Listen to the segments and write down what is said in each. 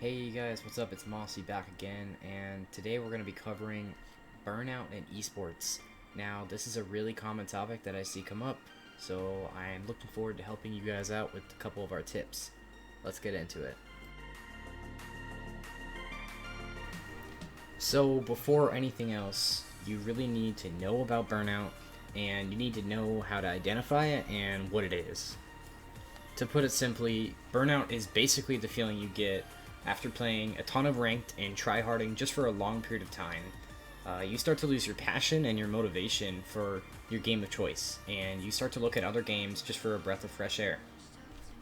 Hey guys, what's up? It's Mossy back again, and today we're going to be covering burnout in esports. Now, this is a really common topic that I see come up, so I'm looking forward to helping you guys out with a couple of our tips. Let's get into it. So, before anything else, you really need to know about burnout, and you need to know how to identify it and what it is. To put it simply, burnout is basically the feeling you get after playing a ton of ranked and tryharding just for a long period of time. You start to lose your passion and your motivation for your game of choice, and you start to look at other games just for a breath of fresh air.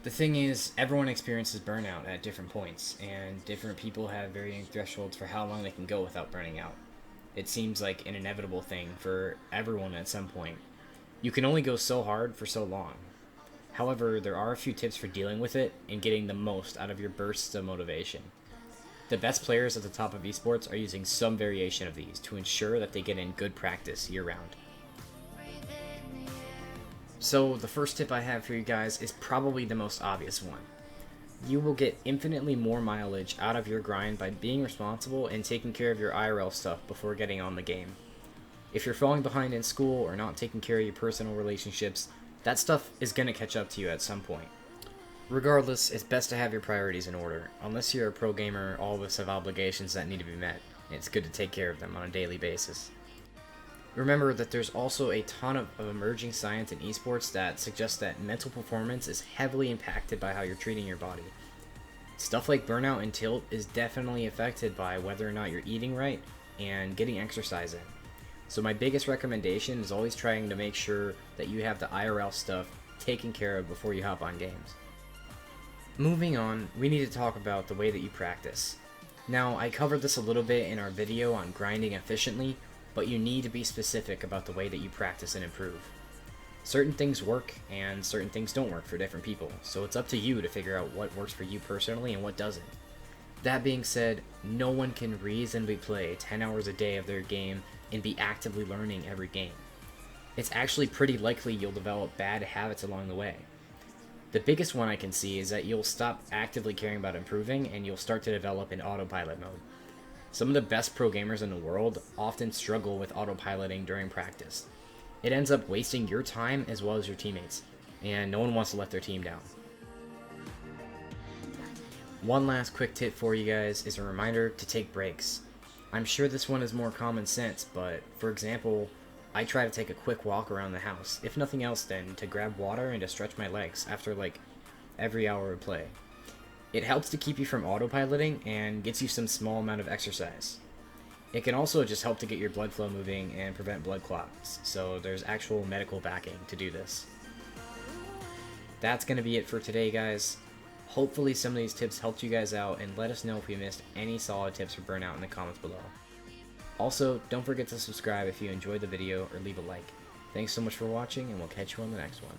The thing is, everyone experiences burnout at different points, and different people have varying thresholds for how long they can go without burning out. It seems like an inevitable thing for everyone at some point. You can only go so hard for so long. However, there are a few tips for dealing with it and getting the most out of your bursts of motivation. The best players at the top of esports are using some variation of these to ensure that they get in good practice year round. So the first tip I have for you guys is probably the most obvious one. You will get infinitely more mileage out of your grind by being responsible and taking care of your IRL stuff before getting on the game. If you're falling behind in school or not taking care of your personal relationships, that stuff is going to catch up to you at some point. Regardless, it's best to have your priorities in order. Unless you're a pro gamer, all of us have obligations that need to be met, and it's good to take care of them on a daily basis. Remember that there's also a ton of emerging science in esports that suggests that mental performance is heavily impacted by how you're treating your body. Stuff like burnout and tilt is definitely affected by whether or not you're eating right and getting exercise in. So my biggest recommendation is always trying to make sure that you have the IRL stuff taken care of before you hop on games. Moving on, we need to talk about the way that you practice. Now, I covered this a little bit in our video on grinding efficiently, but you need to be specific about the way that you practice and improve. Certain things work and certain things don't work for different people, so it's up to you to figure out what works for you personally and what doesn't. That being said, no one can reasonably play 10 hours a day of their game and be actively learning every game. It's actually pretty likely you'll develop bad habits along the way. The biggest one I can see is that you'll stop actively caring about improving and you'll start to develop in autopilot mode. Some of the best pro gamers in the world often struggle with autopiloting during practice. It ends up wasting your time as well as your teammates, and no one wants to let their team down. One last quick tip for you guys is a reminder to take breaks. I'm sure this one is more common sense, but for example, I try to take a quick walk around the house, if nothing else then to grab water and to stretch my legs after like every hour of play. It helps to keep you from autopiloting and gets you some small amount of exercise. It can also just help to get your blood flow moving and prevent blood clots, so there's actual medical backing to do this. That's going to be it for today, guys. Hopefully some of these tips helped you guys out, and let us know if we missed any solid tips for burnout in the comments below. Also, don't forget to subscribe if you enjoyed the video or leave a like. Thanks so much for watching, and we'll catch you on the next one.